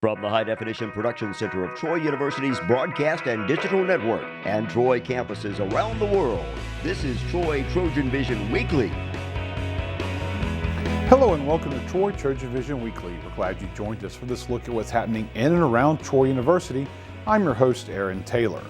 From the High Definition Production Center of Troy University's Broadcast and Digital Network and Troy campuses around the world, this is Troy TrojanVision Weekly. Hello and welcome to Troy TrojanVision Weekly. We're glad you joined us for this look at what's happening in and around Troy University. I'm your host, Aaron Taylor.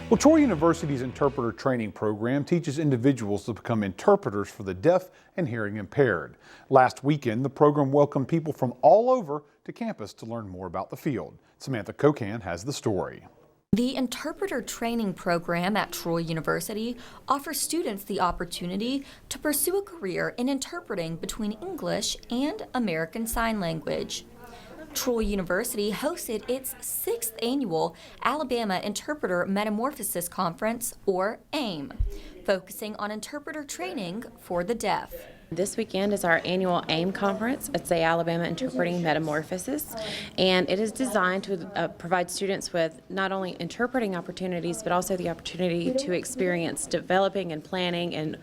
Well, Troy University's interpreter training program teaches individuals to become interpreters for the deaf and hearing impaired. Last weekend, the program welcomed people from all over to campus to learn more about the field. Samantha Kocan has the story. The interpreter training program at Troy University offers students the opportunity to pursue a career in interpreting between English and American Sign Language. Troy University hosted its 6th annual Alabama Interpreter Metamorphosis Conference, or AIM, focusing on interpreter training for the deaf. This weekend is our annual AIM conference. It's the Alabama Interpreting Metamorphosis, and it is designed to provide students with not only interpreting opportunities, but also the opportunity to experience developing and planning and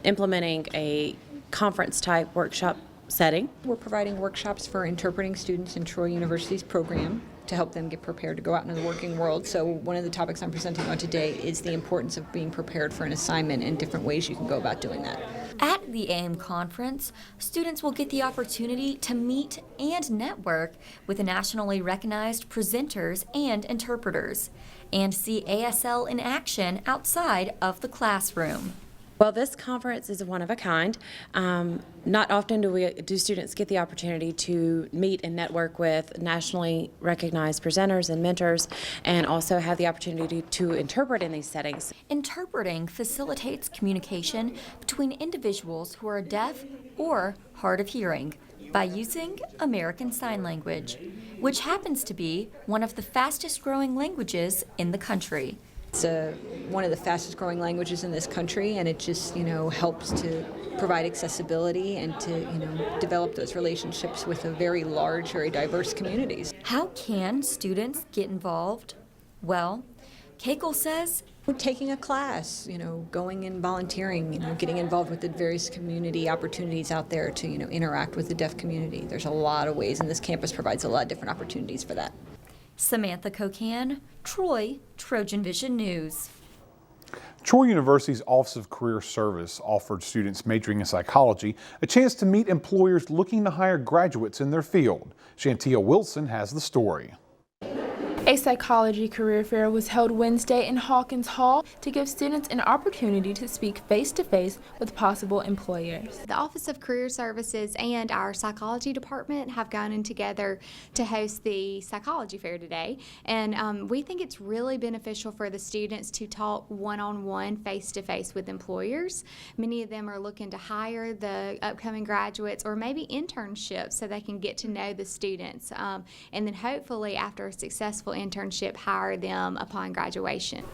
implementing a conference-type workshop setting. We're providing workshops for interpreting students in Troy University's program to help them get prepared to go out into the working world. So one of the topics I'm presenting on today is the importance of being prepared for an assignment and different ways you can go about doing that. At the AIM conference, students will get the opportunity to meet and network with nationally recognized presenters and interpreters, and see ASL in action outside of the classroom. Well, this conference is one of a kind. Not often do students get the opportunity to meet and network with nationally recognized presenters and mentors, and also have the opportunity to interpret in these settings. Interpreting facilitates communication between individuals who are deaf or hard of hearing by using American Sign Language, which happens to be one of the fastest growing languages in the country. It's one of the fastest growing languages in this country, and it just, helps to provide accessibility and to, develop those relationships with a very large, very diverse communities. How can students get involved? Well, Kekel says taking a class, going and volunteering, getting involved with the various community opportunities out there to, interact with the deaf community. There's a lot of ways, and this campus provides a lot of different opportunities for that. Samantha Kocan, Troy TrojanVision News. Troy University's Office of Career Service offered students majoring in psychology a chance to meet employers looking to hire graduates in their field. Shantia Wilson has the story. A psychology career fair was held Wednesday in Hawkins Hall to give students an opportunity to speak face-to-face with possible employers. The Office of Career Services and our psychology department have gone in together to host the psychology fair today, and we think it's really beneficial for the students to talk one-on-one, face-to-face with employers. Many of them are looking to hire the upcoming graduates or maybe internships so they can get to know the students, and then hopefully after a successful internship hire them upon graduation.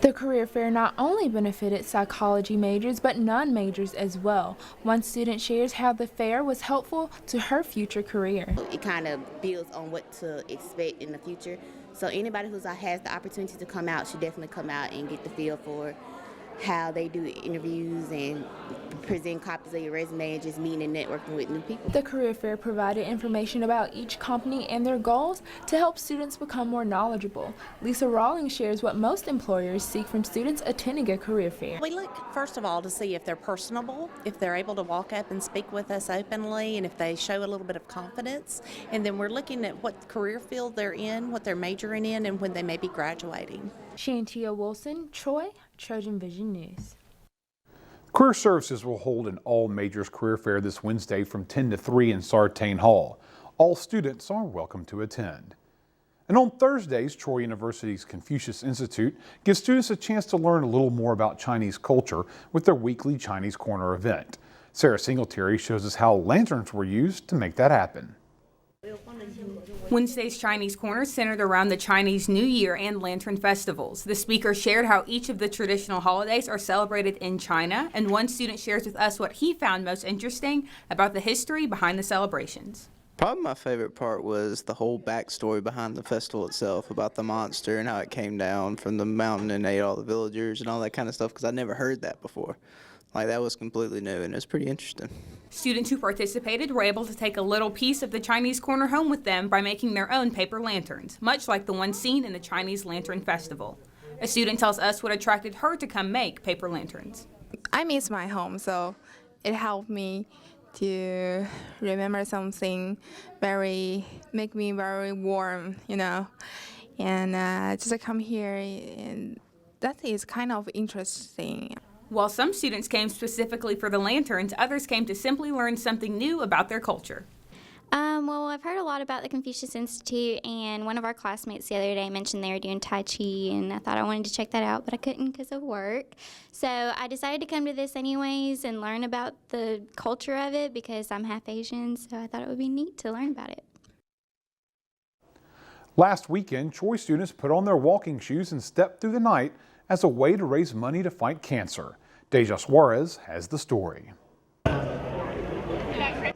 The career fair not only benefited psychology majors but non-majors as well. One student shares how the fair was helpful to her future career. It kind of builds on what to expect in the future. So anybody who has the opportunity to come out should definitely come out and get the feel for how they do interviews and present copies of your resume and just meeting and networking with new people. The career fair provided information about each company and their goals to help students become more knowledgeable. Lisa Rawlings shares what most employers seek from students attending a career fair. We look, first of all, to see if they're personable, if they're able to walk up and speak with us openly, and if they show a little bit of confidence. And then we're looking at what career field they're in, what they're majoring in, and when they may be graduating. Shantia Wilson, Troy TrojanVision News. Career Services will hold an all-majors career fair this Wednesday from 10 to 3 in Sartain Hall. All students are welcome to attend. And on Thursdays, Troy University's Confucius Institute gives students a chance to learn a little more about Chinese culture with their weekly Chinese Corner event. Sarah Singletary shows us how lanterns were used to make that happen. Wednesday's Chinese Corner centered around the Chinese New Year and Lantern festivals. The speaker shared how each of the traditional holidays are celebrated in China, and one student shares with us what he found most interesting about the history behind the celebrations. Probably my favorite part was the whole backstory behind the festival itself, about the monster and how it came down from the mountain and ate all the villagers and all that kind of stuff, because I never heard that before. Like, that was completely new, and it was pretty interesting. Students who participated were able to take a little piece of the Chinese corner home with them by making their own paper lanterns, much like the one seen in the Chinese Lantern Festival. A student tells us what attracted her to come make paper lanterns. I miss my home, so it helped me to remember something make me very warm, and just come here, and that is kind of interesting. While some students came specifically for the lanterns, others came to simply learn something new about their culture. Well, I've heard a lot about the Confucius Institute, and one of our classmates the other day mentioned they were doing Tai Chi, and I thought I wanted to check that out, but I couldn't because of work. So I decided to come to this anyways and learn about the culture of it because I'm half Asian, so I thought it would be neat to learn about it. Last weekend, Troy students put on their walking shoes and stepped through the night as a way to raise money to fight cancer. Deja Suarez has the story.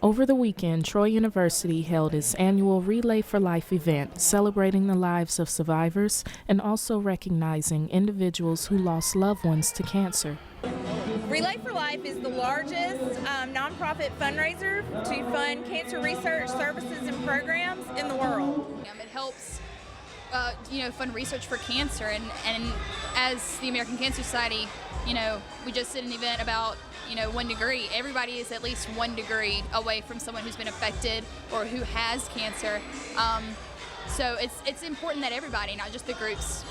Over the weekend, Troy University held its annual Relay for Life event, celebrating the lives of survivors and also recognizing individuals who lost loved ones to cancer. Relay for Life is the largest nonprofit fundraiser to fund cancer research services and programs in the world. It helps fund research for cancer, and as the American Cancer Society, we just did an event about 1 degree. Everybody is at least 1 degree away from someone who's been affected or who has cancer. So it's important that everybody, not just the groups,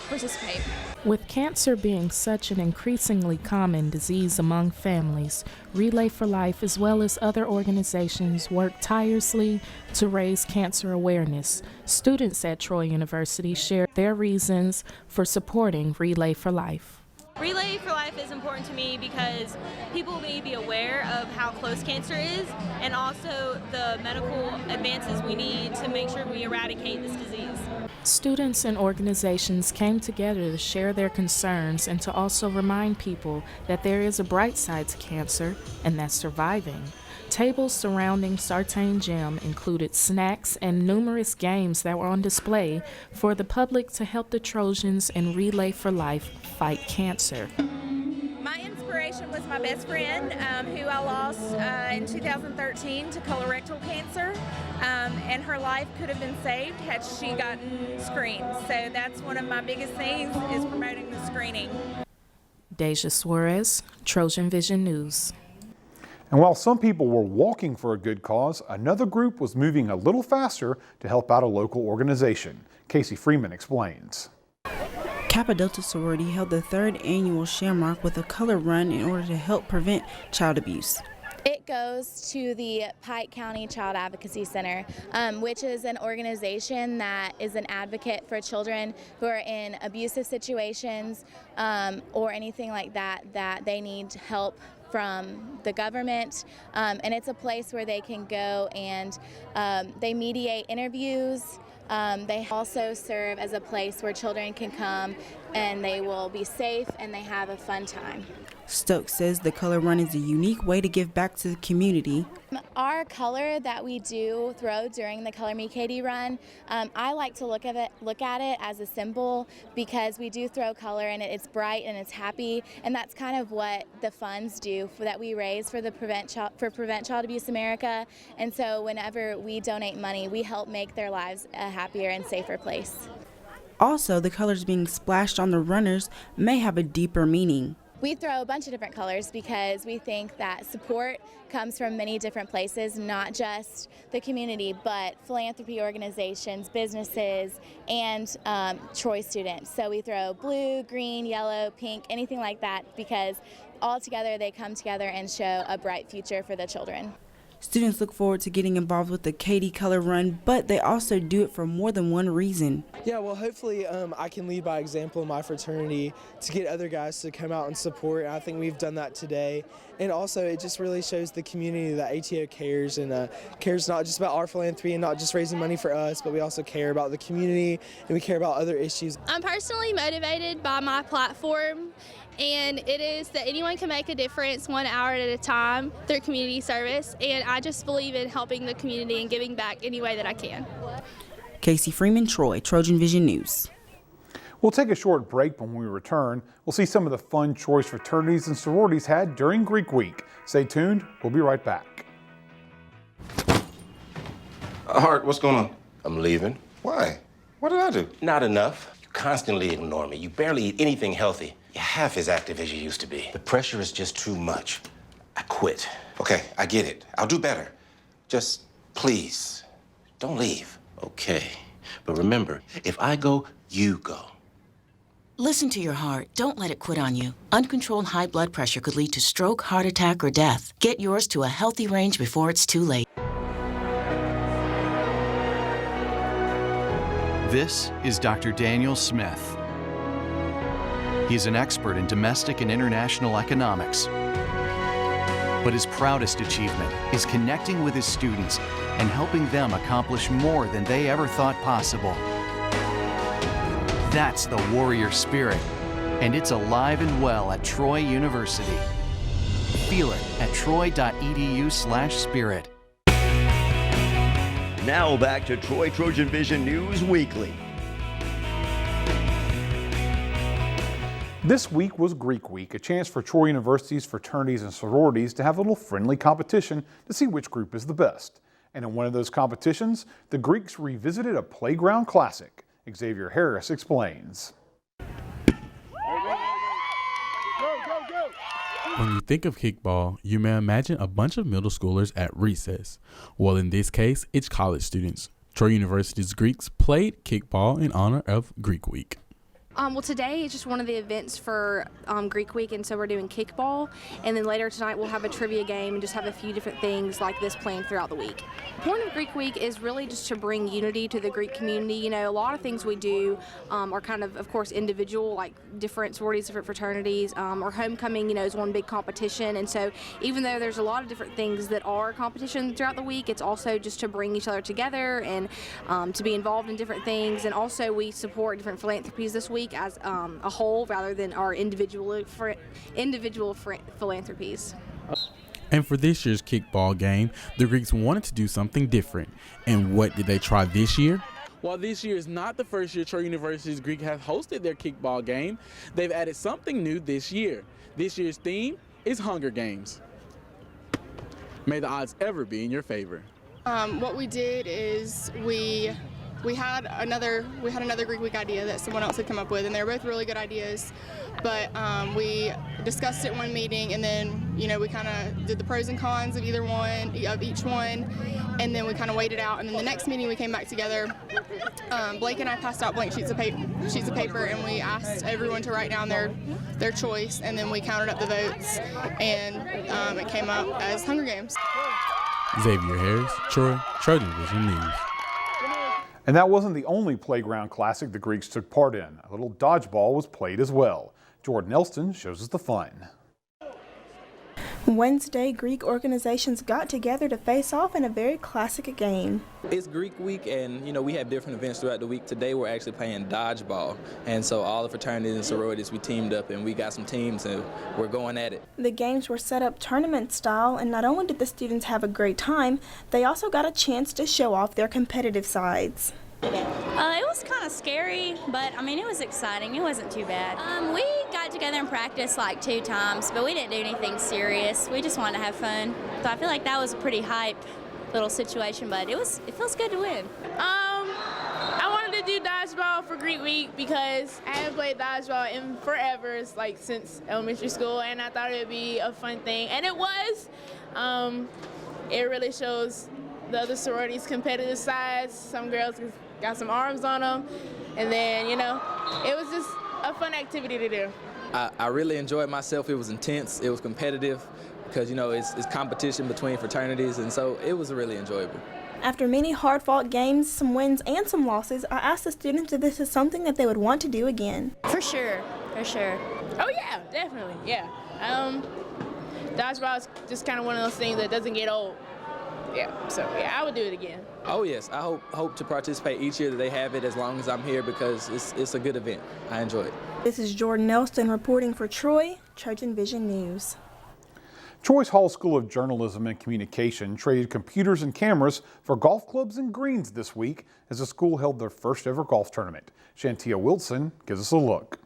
participate. With cancer being such an increasingly common disease among families, Relay for Life as well as other organizations work tirelessly to raise cancer awareness. Students at Troy University share their reasons for supporting Relay for Life. Relay for Life is important to me because people may be aware of how close cancer is and also the medical advances we need to make sure we eradicate this disease. Students and organizations came together to share their concerns and to also remind people that there is a bright side to cancer, and that's surviving. Tables surrounding Sartain Gym included snacks and numerous games that were on display for the public to help the Trojans and Relay for Life fight cancer. My inspiration was my best friend who I lost in 2013 to colorectal cancer, and her life could have been saved had she gotten screened. So that's one of my biggest things, is promoting the screening. Deja Suarez, TrojanVision News. And while some people were walking for a good cause, another group was moving a little faster to help out a local organization. Casey Freeman explains. Kappa Delta sorority held the 3rd annual Shamrock with a color run in order to help prevent child abuse. It goes to the Pike County Child Advocacy Center, which is an organization that is an advocate for children who are in abusive situations or anything like that, that they need help from the government, and it's a place where they can go and they mediate interviews. They also serve as a place where children can come and they will be safe and they have a fun time. Stokes says the color run is a unique way to give back to the community. Our color that we do throw during the Color Me Katie run, I like to look at it as a symbol because we do throw color and it's bright and it's happy, and that's kind of what the funds do that we raise for Prevent Child Abuse America. And so whenever we donate money, we help make their lives a happier and safer place. Also, the colors being splashed on the runners may have a deeper meaning. We throw a bunch of different colors because we think that support comes from many different places, not just the community, but philanthropy organizations, businesses, and Troy students. So we throw blue, green, yellow, pink, anything like that, because all together they come together and show a bright future for the children. Students look forward to getting involved with the Katie Color Run, but they also do it for more than one reason. Yeah, well, hopefully I can lead by example in my fraternity to get other guys to come out and support. And I think we've done that today. And also, it just really shows the community that ATO cares, and cares not just about our philanthropy and not just raising money for us, but we also care about the community and we care about other issues. I'm personally motivated by my platform, and it is that anyone can make a difference 1 hour at a time through community service, and I just believe in helping the community and giving back any way that I can. Casey Freeman, Troy, TrojanVision News. We'll take a short break, but when we return, we'll see some of the fun choice fraternities and sororities had during Greek Week. Stay tuned, we'll be right back. Hart, what's going on? I'm leaving. Why? What did I do? Not enough. You constantly ignore me. You barely eat anything healthy. You're half as active as you used to be. The pressure is just too much. I quit. Okay, I get it. I'll do better. Just please, don't leave. Okay. But remember, if I go, you go. Listen to your heart. Don't let it quit on you. Uncontrolled high blood pressure could lead to stroke, heart attack, or death. Get yours to a healthy range before it's too late. This is Dr. Daniel Smith. He's an expert in domestic and international economics. But his proudest achievement is connecting with his students and helping them accomplish more than they ever thought possible. That's the warrior spirit, and it's alive and well at Troy University. Feel it at troy.edu/spirit. Now back to Troy TrojanVision News Weekly. This week was Greek Week, a chance for Troy University's fraternities and sororities to have a little friendly competition to see which group is the best. And in one of those competitions, the Greeks revisited a playground classic. Xavier Harris explains. When you think of kickball, you may imagine a bunch of middle schoolers at recess. Well, in this case, it's college students. Troy University's Greeks played kickball in honor of Greek Week. Well, today is just one of the events for Greek Week, and so we're doing kickball. And then later tonight we'll have a trivia game and just have a few different things like this planned throughout the week. The point of Greek Week is really just to bring unity to the Greek community. You know, a lot of things we do are kind of course, individual, like different sororities, different fraternities, or homecoming, you know, is one big competition. And so even though there's a lot of different things that are competition throughout the week, it's also just to bring each other together and to be involved in different things. And also we support different philanthropies this week as a whole rather than our individual philanthropies. And for this year's kickball game, the Greeks wanted to do something different. And what did they try this year? While this year is not the first year Troy University's Greek has hosted their kickball game, they've added something new this year. This year's theme is Hunger Games. May the odds ever be in your favor. What we did is we had another Greek Week idea that someone else had come up with, and they were both really good ideas. But we discussed it in one meeting, and then we kind of did the pros and cons of each one, and then we kind of weighed it out. And then the next meeting we came back together. Blake and I passed out blank sheets of paper, and we asked everyone to write down their choice, and then we counted up the votes, and it came out as Hunger Games. Xavier Harris, Troy, TrojanVision News. And that wasn't the only playground classic the Greeks took part in. A little dodgeball was played as well. Jordan Elston shows us the fun. Wednesday, Greek organizations got together to face off in a very classic game. It's Greek Week, and we have different events throughout the week. Today we're actually playing dodgeball, and so all the fraternities and sororities, we teamed up and we got some teams and we're going at it. The games were set up tournament style, and not only did the students have a great time, they also got a chance to show off their competitive sides. It was kind of scary, but it was exciting. It wasn't too bad. We got together and practiced like 2 times, but we didn't do anything serious. We just wanted to have fun. So I feel like that was a pretty hype little situation, but it feels good to win. I wanted to do dodgeball for Greek Week because I haven't played dodgeball in forever, since elementary school, and I thought it would be a fun thing, and it was. It really shows the other sororities' competitive sides. Some girls got some arms on them, and then it was just a fun activity to do. I really enjoyed myself. It was intense. It was competitive because it's competition between fraternities, and so it was really enjoyable. After many hard-fought games, some wins and some losses, I asked the students if this is something that they would want to do again. For sure. Oh yeah, definitely, yeah. Dodgeball is just kind of one of those things that doesn't get old. Yeah, so I would do it again. Oh yes, I hope to participate each year that they have it as long as I'm here because it's a good event. I enjoy it. This is Jordan Elston reporting for Troy TrojanVision News. Troy's Hall School of Journalism and Communication traded computers and cameras for golf clubs and greens this week as the school held their first ever golf tournament. Shantia Wilson gives us a look.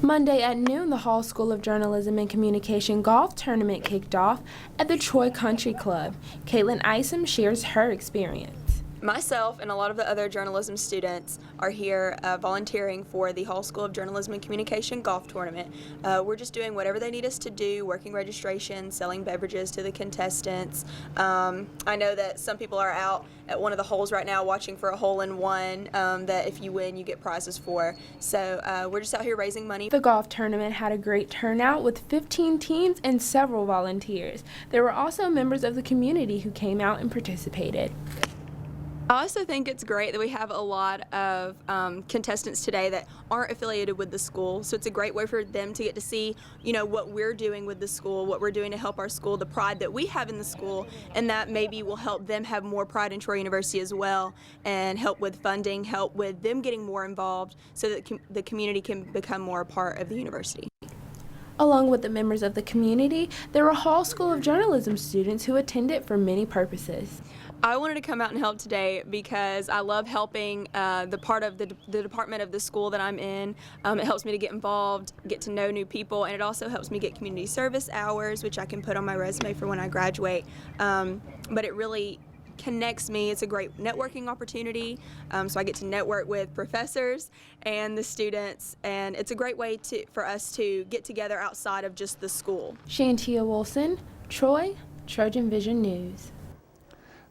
Monday at noon, the Hall School of Journalism and Communication golf tournament kicked off at the Troy Country Club. Caitlin Isom shares her experience. Myself and a lot of the other journalism students are here volunteering for the Hall School of Journalism and Communication golf tournament. We're just doing whatever they need us to do, working registration, selling beverages to the contestants. I know that some people are out at one of the holes right now watching for a hole-in-one that if you win, you get prizes for. So we're just out here raising money. The golf tournament had a great turnout with 15 teams and several volunteers. There were also members of the community who came out and participated. I also think it's great that we have a lot of contestants today that aren't affiliated with the school, so it's a great way for them to get to see, you know, what we're doing with the school, what we're doing to help our school, the pride that we have in the school, and that maybe will help them have more pride in Troy University as well, and help with funding, help with them getting more involved so that the community can become more a part of the university. Along with the members of the community, there were Hall School of Journalism students who attended for many purposes. I wanted to come out and help today because I love helping the part of the department of the school that I'm in. It helps me to get involved, get to know new people, and it also helps me get community service hours, which I can put on my resume for when I graduate. But it really connects me. It's a great networking opportunity, so I get to network with professors and the students, and it's a great way for us to get together outside of just the school. Shantia Wilson, Troy, TrojanVision News.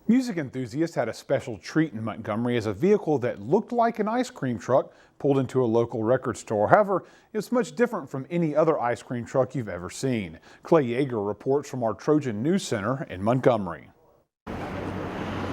Music enthusiasts had a special treat in Montgomery as a vehicle that looked like an ice cream truck pulled into a local record store. However, it's much different from any other ice cream truck you've ever seen. Clay Yeager reports from our Trojan News Center in Montgomery.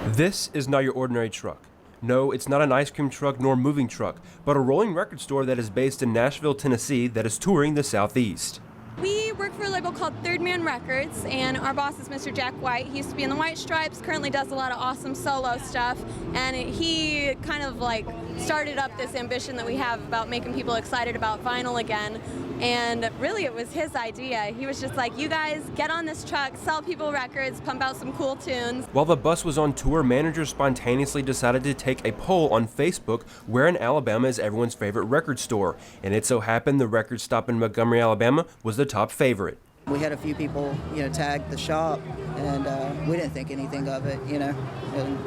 This is not your ordinary truck. No, it's not an ice cream truck nor moving truck, but a rolling record store that is based in Nashville, Tennessee that is touring the Southeast. We work for a label called Third Man Records, and our boss is Mr. Jack White. He used to be in the White Stripes, currently does a lot of awesome solo stuff, and he kind of like started up this ambition that we have about making people excited about vinyl again. And really it was his idea. He was just like, you guys get on this truck, sell people records, pump out some cool tunes. While the bus was on tour, managers spontaneously decided to take a poll on Facebook where in Alabama is everyone's favorite record store. And it so happened the record stop in Montgomery, Alabama was the top favorite. We had a few people, tag the shop, and we didn't think anything of it, And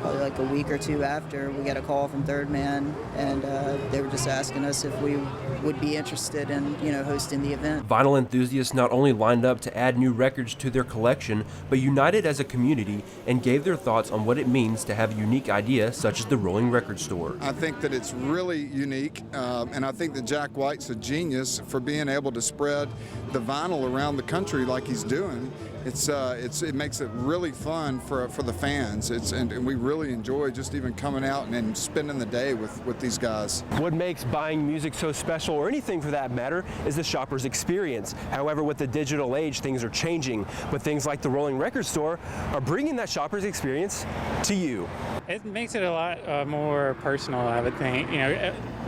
probably like a week or two after, we got a call from Third Man, and they were just asking us if we would be interested in, hosting the event. Vinyl enthusiasts not only lined up to add new records to their collection, but united as a community and gave their thoughts on what it means to have a unique idea such as the rolling record store. I think that it's really unique, and I think that Jack White's a genius for being able to spread the vinyl around the country like he's doing. It makes it really fun for the fans. And we really enjoy just even coming out and spending the day with these guys. What makes buying music so special, or anything for that matter, is the shopper's experience. However, with the digital age, things are changing, but things like the rolling record store are bringing that shopper's experience to you. It makes it a lot more personal, I would think.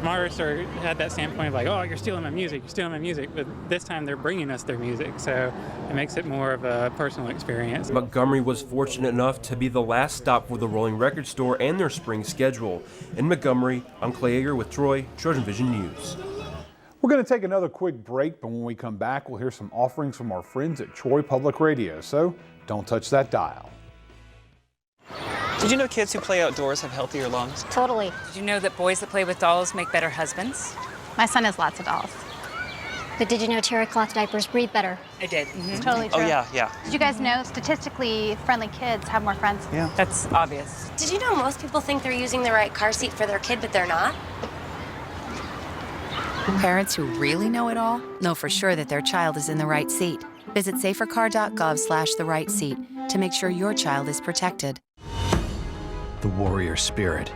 My record store had that standpoint of like, oh, you're stealing my music, but this time they're bringing us their music, so it makes it more of a personal experience. Montgomery was fortunate enough to be the last stop for the rolling record store and their spring schedule. In Montgomery, I'm Clay Yeager with Troy, TrojanVision News. We're going to take another quick break, but when we come back, we'll hear some offerings from our friends at Troy Public Radio, so don't touch that dial. Did you know kids who play outdoors have healthier lungs? Totally. Did you know that boys that play with dolls make better husbands? My son has lots of dolls. But did you know terry cloth diapers breathe better? I did. It's totally true. Oh, yeah. Did you guys know statistically friendly kids have more friends? Yeah. That's obvious. Did you know most people think they're using the right car seat for their kid, but they're not? Parents who really know it all know for sure that their child is in the right seat. Visit safercar.gov/the right seat to make sure your child is protected. The warrior spirit,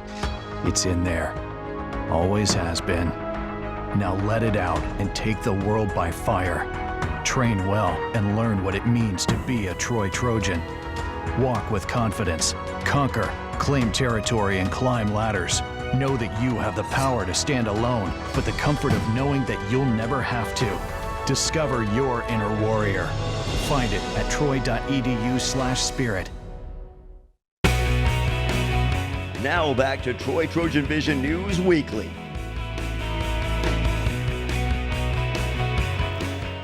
it's in there. Always has been. Now let it out and take the world by fire. Train well and learn what it means to be a Troy Trojan. Walk with confidence, conquer, claim territory, and climb ladders. Know that you have the power to stand alone, but the comfort of knowing that you'll never have to. Discover your inner warrior. Find it at troy.edu/spirit. Now back to Troy Trojan Vision News Weekly.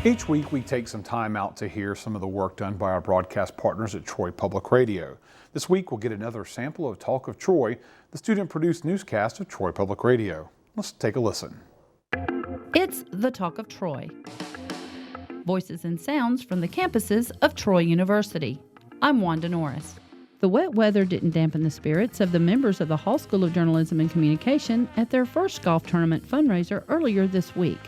Each week we take some time out to hear some of the work done by our broadcast partners at Troy Public Radio. This week we'll get another sample of Talk of Troy, the student-produced newscast of Troy Public Radio. Let's take a listen. It's the Talk of Troy. Voices and sounds from the campuses of Troy University. I'm Wanda Norris. The wet weather didn't dampen the spirits of the members of the Hall School of Journalism and Communication at their first golf tournament fundraiser earlier this week.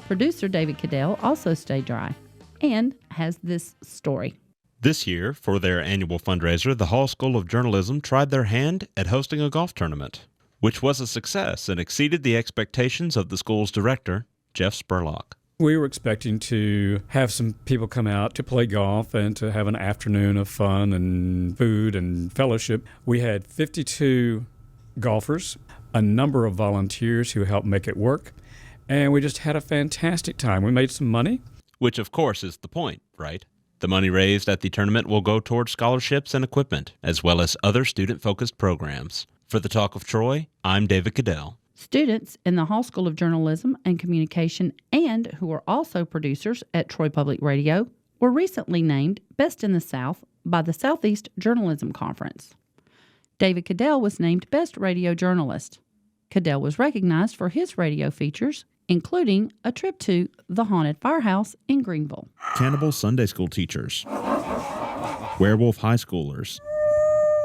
Producer David Cadell also stayed dry and has this story. This year, for their annual fundraiser, the Hall School of Journalism tried their hand at hosting a golf tournament, which was a success and exceeded the expectations of the school's director, Jeff Spurlock. We were expecting to have some people come out to play golf and to have an afternoon of fun and food and fellowship. We had 52 golfers, a number of volunteers who helped make it work, and we just had a fantastic time. We made some money. Which, of course, is the point, right? The money raised at the tournament will go towards scholarships and equipment, as well as other student-focused programs. For the Talk of Troy, I'm David Cadell. Students in the Hall School of Journalism and Communication, and who are also producers at Troy Public Radio, were recently named Best in the South by the Southeast Journalism Conference. David Cadell was named Best Radio Journalist. Cadell was recognized for his radio features, including a trip to the Haunted Firehouse in Greenville. Cannibal Sunday School teachers, werewolf high schoolers,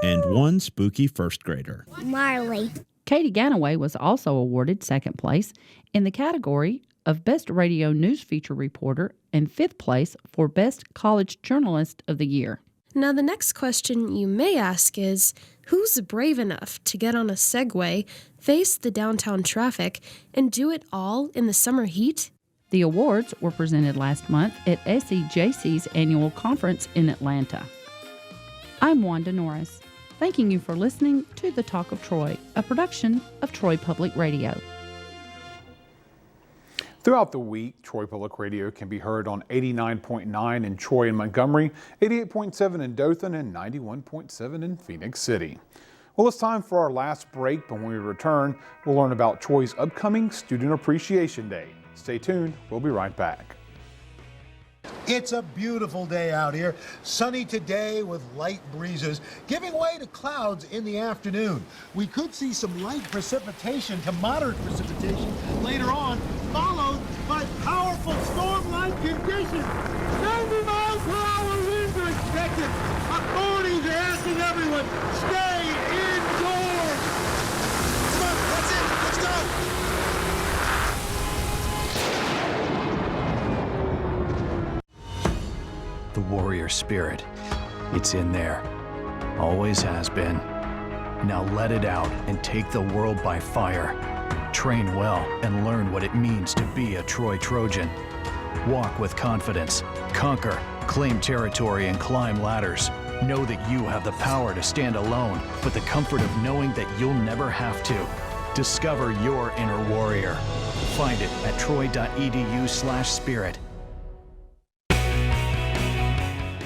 and one spooky first grader. Marley. Katie Ganaway was also awarded second place in the category of Best Radio News Feature Reporter and fifth place for Best College Journalist of the Year. Now, the next question you may ask is, who's brave enough to get on a Segway, face the downtown traffic, and do it all in the summer heat? The awards were presented last month at SEJC's annual conference in Atlanta. I'm Wanda Norris, thanking you for listening to The Talk of Troy, a production of Troy Public Radio. Throughout the week, Troy Public Radio can be heard on 89.9 in Troy and Montgomery, 88.7 in Dothan, and 91.7 in Phoenix City. Well, it's time for our last break, but when we return, we'll learn about Troy's upcoming Student Appreciation Day. Stay tuned, we'll be right back. It's a beautiful day out here, sunny today with light breezes, giving way to clouds in the afternoon. We could see some light precipitation to moderate precipitation later on, followed by powerful storm-like conditions. 90 miles per hour winds are expected. Authorities are asking everyone, stay indoors. Come on, that's it, let's go. The warrior spirit, it's in there. Always has been. Now let it out and take the world by fire. Train well and learn what it means to be a Troy Trojan. Walk with confidence, conquer, claim territory, and climb ladders. Know that you have the power to stand alone, but the comfort of knowing that you'll never have to. Discover your inner warrior. Find it at troy.edu/spirit.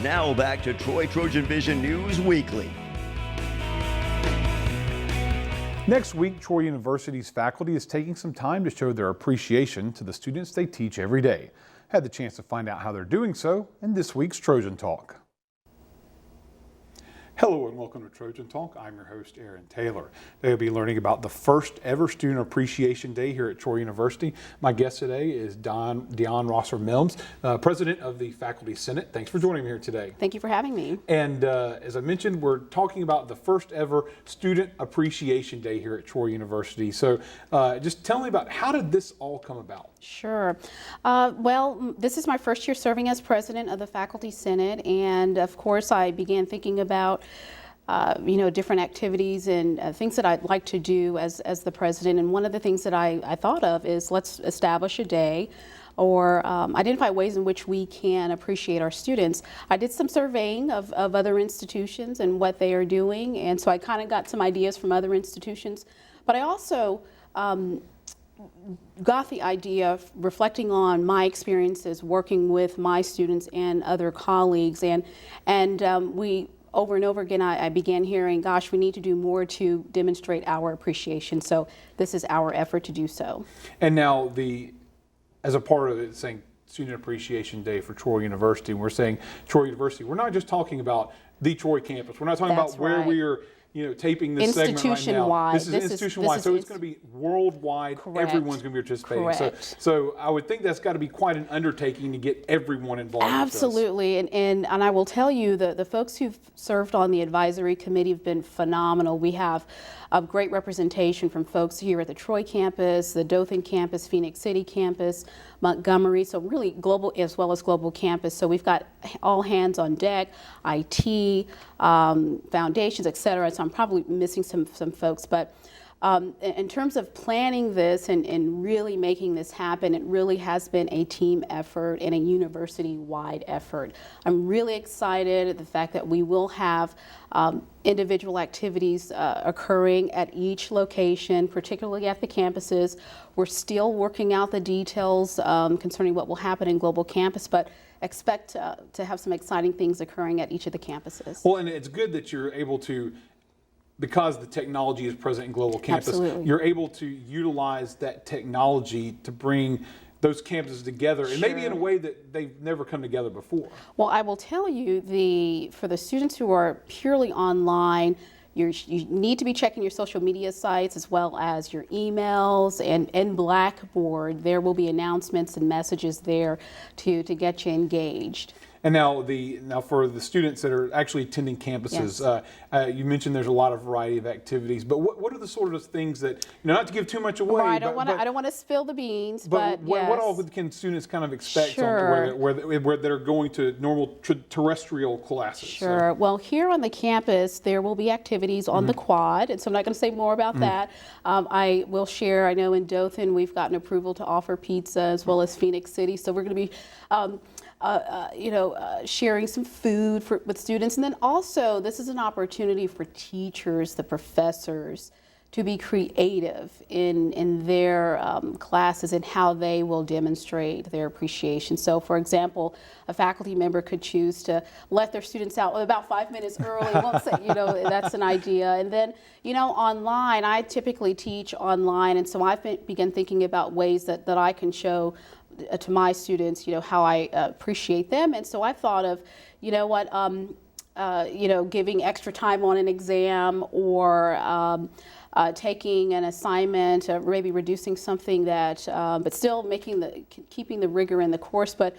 Now back to Troy Trojan Vision News Weekly. Next week, Troy University's faculty is taking some time to show their appreciation to the students they teach every day. Had the chance to find out how they're doing so in this week's Trojan Talk. Hello and welcome to Trojan Talk. I'm your host, Aaron Taylor. Today we'll be learning about the first ever Student Appreciation Day here at Troy University. My guest today is Dion Rosser-Milms, President of the Faculty Senate. Thanks for joining me here today. Thank you for having me. And as I mentioned, we're talking about the first ever Student Appreciation Day here at Troy University. So just tell me about how did this all come about? Sure. Well, this is my first year serving as President of the Faculty Senate, and of course I began thinking about different activities and things that I'd like to do as the president. And one of the things that I thought of is let's establish a day or identify ways in which we can appreciate our students. I did some surveying of other institutions and what they are doing, and so I kind of got some ideas from other institutions. But I also got the idea reflecting on my experiences working with my students and other colleagues, and we over and over again I began hearing, gosh, we need to do more to demonstrate our appreciation. So this is our effort to do so. And now as a part of it, saying Student Appreciation Day for Troy University, we're saying Troy University, we're not just talking about the Troy campus. We're not talking about where we are taping this segment right now. This is institution-wide, so it's going to be worldwide. Correct. Everyone's going to be participating. Correct. So I would think that's got to be quite an undertaking to get everyone involved. Absolutely, and I will tell you the folks who've served on the advisory committee have been phenomenal. We have a great representation from folks here at the Troy campus, the Dothan campus, Phoenix City campus, Montgomery, so really global as well as global campus. So we've got all hands on deck, IT, foundations, et cetera. So I'm probably missing some folks, but in terms of planning this and really making this happen, it really has been a team effort and a university-wide effort. I'm really excited at the fact that we will have individual activities occurring at each location, particularly at the campuses. We're still working out the details concerning what will happen in Global Campus, but expect to have some exciting things occurring at each of the campuses. Well, and it's good that you're able to, because the technology is present in Global Campus, Absolutely. You're able to utilize that technology to bring those campuses together, and maybe in a way that they've never come together before. Well, I will tell you, for the students who are purely online, you need to be checking your social media sites as well as your emails and Blackboard. There will be announcements and messages there to get you engaged. And now for the students that are actually attending campuses, yes. You mentioned there's a lot of variety of activities, but what are the sort of things that, not to give too much away? Well, I don't want to spill the beans, but yes. What all can students kind of expect where they're going to normal terrestrial classes? Sure. So. Well, here on the campus, there will be activities on the quad, and so I'm not going to say more about that. I will share, I know in Dothan we've gotten approval to offer pizza as well as Phoenix City, so we're going to be sharing some food with students. And then also, this is an opportunity for teachers, the professors, to be creative in their classes and how they will demonstrate their appreciation. So, for example, a faculty member could choose to let their students out about 5 minutes early. Won't say, that's an idea. And then, online, I typically teach online, and so I've begun thinking about ways that I can show to my students, how I appreciate them. And so I thought of, giving extra time on an exam or taking an assignment, maybe reducing something that, but still keeping the rigor in the course, but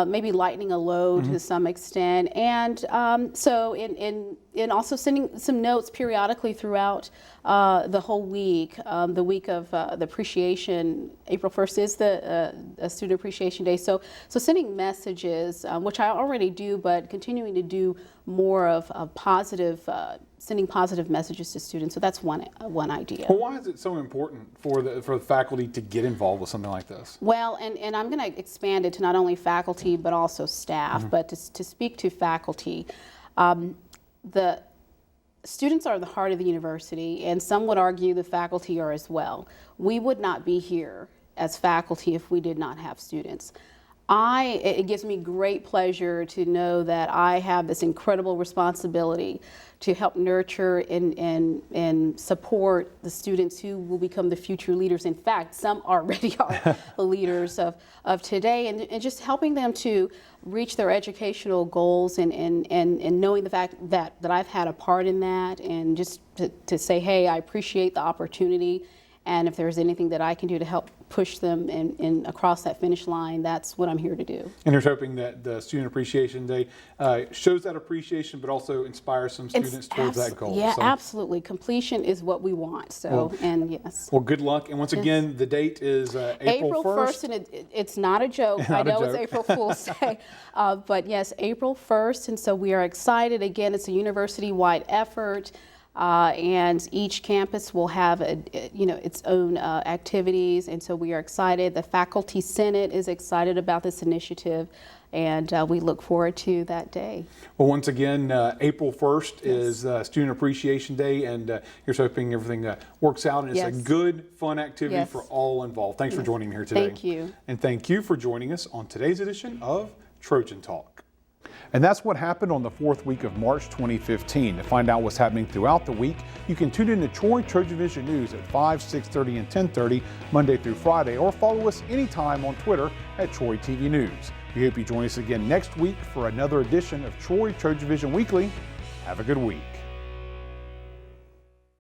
maybe lightening a load to some extent. And so in also sending some notes periodically throughout the whole week. The week of the appreciation, April 1st is the Student Appreciation Day. So sending messages, which I already do, but continuing to do more of positive, sending positive messages to students. So that's one idea. Well, why is it so important for the faculty to get involved with something like this? Well, and I'm going to expand it to not only faculty but also staff. But to speak to faculty, the students are the heart of the university, and some would argue the faculty are as well. We would not be here as faculty if we did not have students. It gives me great pleasure to know that I have this incredible responsibility to help nurture and support the students who will become the future leaders. In fact, some already are the leaders of today, and just helping them to reach their educational goals and knowing the fact that I've had a part in that, and just to say, hey, I appreciate the opportunity, and if there's anything that I can do to help push them in across that finish line, that's what I'm here to do. And you're hoping that the Student Appreciation Day shows that appreciation, but also inspires some students towards that goal. Yeah, so. Absolutely. Completion is what we want. So, and yes. Well, good luck. And once again, the date is April 1st. And it's not a joke. I know it's April Fool's Day, but yes, April 1st. And so we are excited. Again, it's a university-wide effort. And each campus will have its own activities, and so we are excited. The Faculty Senate is excited about this initiative, and we look forward to that day. Well, once again, April 1st is Student Appreciation Day, and here's hoping everything works out and it's a good, fun activity for all involved. Thanks for joining me here today. Thank you. And thank you for joining us on today's edition of Trojan Talk. And that's what happened on the 4th week of March 2015. To find out what's happening throughout the week, you can tune in to Troy TrojanVision News at 5, 6:30, and 10:30, Monday through Friday, or follow us anytime on Twitter at Troy TV News. We hope you join us again next week for another edition of Troy TrojanVision Weekly. Have a good week.